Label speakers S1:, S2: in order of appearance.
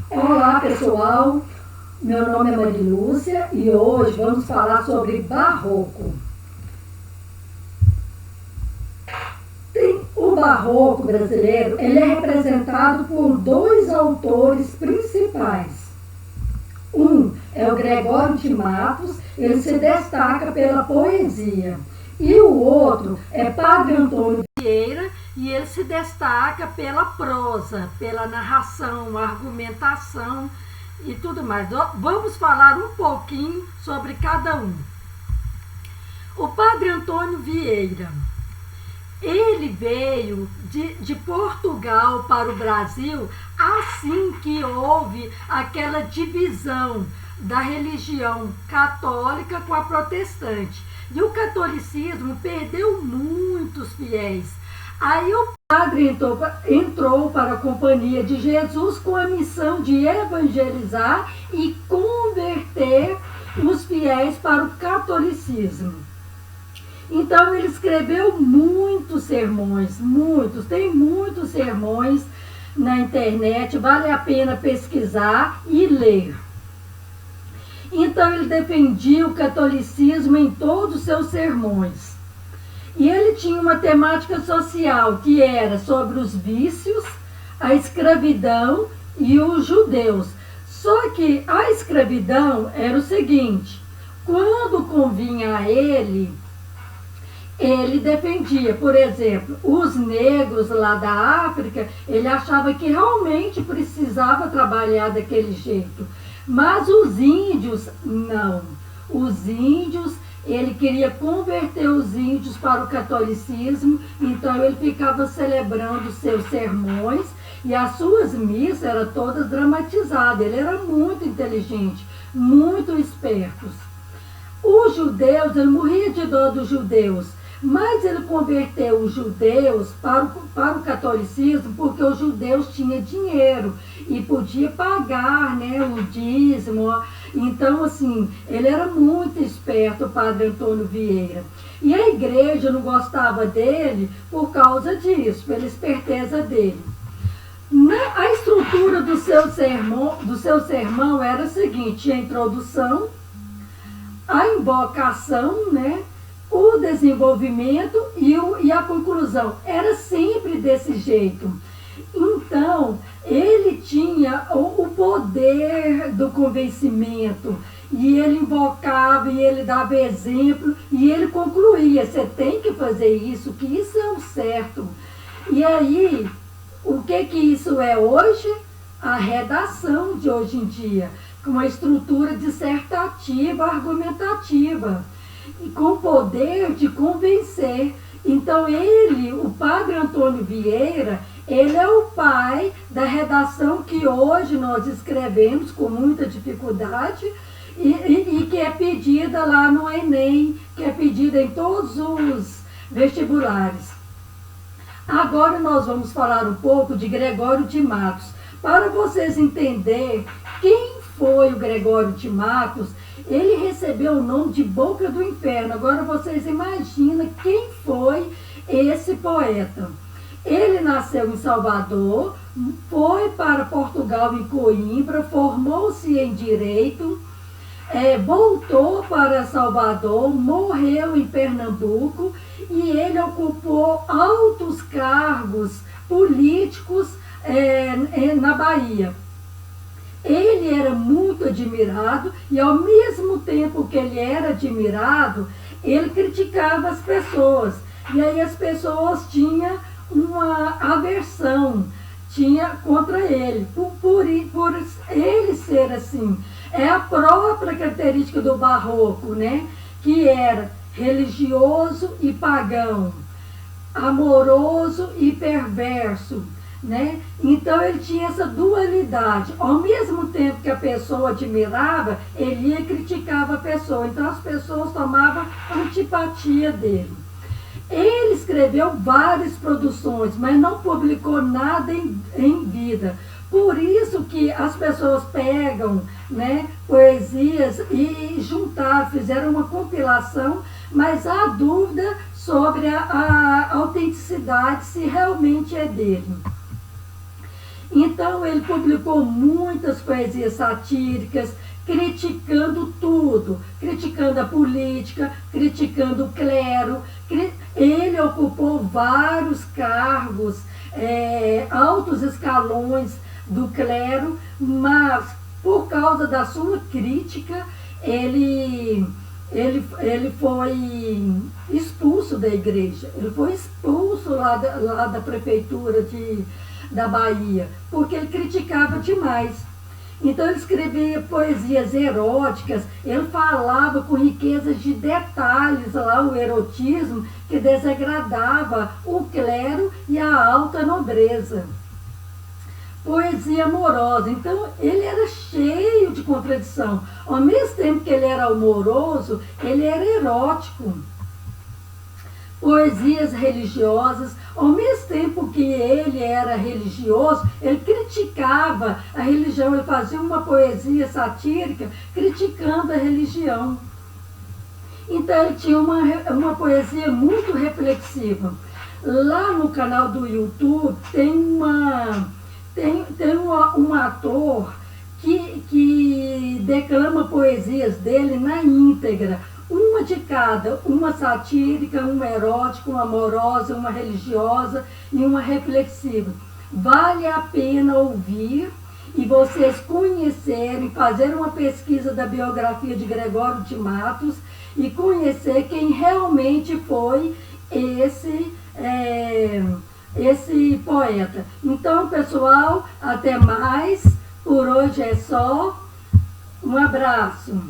S1: Olá pessoal, meu nome é Marilúcia e hoje vamos falar sobre barroco. O barroco brasileiro ele é representado por dois autores principais. Um é o Gregório de Matos, ele se destaca pela poesia. E o outro é Padre Antônio Vieira, e ele se destaca pela prosa, pela narração, argumentação e tudo mais. Vamos falar um pouquinho sobre cada um. O Padre Antônio Vieira, ele veio de Portugal para o Brasil assim que houve aquela divisão da religião católica com a protestante. E o catolicismo perdeu muitos fiéis. Aí o padre entrou para a Companhia de Jesus com a missão de evangelizar e converter os fiéis para o catolicismo. Então ele escreveu muitos sermões, tem muitos sermões na internet, vale a pena pesquisar e ler. Então ele defendia o catolicismo em todos os seus sermões. E ele tinha uma temática social que era sobre os vícios, a escravidão e os judeus. Só que a escravidão era o seguinte: quando convinha a ele defendia, por exemplo, os negros lá da África, ele achava que realmente precisava trabalhar daquele jeito. Mas os índios, não. Os índios, ele queria converter os índios para o catolicismo, então ele ficava celebrando seus sermões e as suas missas eram todas dramatizadas. Ele era muito inteligente, muito esperto. Os judeus, ele morria de dor dos judeus, mas ele converteu os judeus para o catolicismo porque os judeus tinham dinheiro e podia pagar, né, o dízimo. Então, assim, ele era muito esperto, o Padre Antônio Vieira. E a igreja não gostava dele por causa disso, pela esperteza dele. A estrutura do seu sermão era a seguinte: a introdução, a invocação, né, o desenvolvimento e a conclusão. Era sempre desse jeito. Então, ele tinha o poder do convencimento, e ele invocava, e ele dava exemplo, e ele concluía: você tem que fazer isso, que isso é o certo. E aí, o que isso é hoje? A redação de hoje em dia, com uma estrutura dissertativa, argumentativa, e com poder de convencer. Então ele, o Padre Antônio Vieira, ele é o pai da redação que hoje nós escrevemos com muita dificuldade e que é pedida lá no Enem, que é pedida em todos os vestibulares. Agora nós vamos falar um pouco de Gregório de Matos. Para vocês entenderem quem foi o Gregório de Matos, ele recebeu o nome de Boca do Inferno. Agora vocês imaginam quem foi esse poeta. Ele nasceu em Salvador, foi para Portugal em Coimbra, formou-se em Direito, voltou para Salvador, morreu em Pernambuco e ele ocupou altos cargos políticos na Bahia. Ele era muito admirado e, ao mesmo tempo que ele era admirado, ele criticava as pessoas. E aí as pessoas tinham uma aversão contra ele, por ele ser assim. É a própria característica do barroco, né? Que era religioso e pagão, amoroso e perverso, né? Então ele tinha essa dualidade. Ao mesmo tempo que a pessoa admirava, ele ia e criticava a pessoa. Então as pessoas tomavam antipatia dele. Ele escreveu várias produções, mas não publicou nada em vida. Por isso que as pessoas pegam, né, poesias e juntaram, fizeram uma compilação, mas há dúvida sobre a autenticidade, se realmente é dele. Então ele publicou muitas poesias satíricas, criticando tudo, criticando a política, criticando o clero. Ele ocupou vários cargos, altos escalões do clero, mas por causa da sua crítica, ele foi expulso da igreja, ele foi expulso lá da prefeitura da Bahia, porque ele criticava demais. Então ele escrevia poesias eróticas, ele falava com riqueza de detalhes lá, o erotismo, que desagradava o clero e a alta nobreza. Poesia amorosa, então ele era cheio de contradição. Ao mesmo tempo que ele era amoroso, ele era erótico. Poesias religiosas, ao mesmo tempo que ele era religioso, ele criticava a religião, ele fazia uma poesia satírica criticando a religião. Então ele tinha uma poesia muito reflexiva. Lá no canal do YouTube tem um ator que declama poesias dele na íntegra, uma de cada, uma satírica, uma erótica, uma amorosa, uma religiosa e uma reflexiva. Vale a pena ouvir e vocês conhecerem, fazer uma pesquisa da biografia de Gregório de Matos e conhecer quem realmente foi esse poeta. Então, pessoal, até mais. Por hoje é só. Um abraço.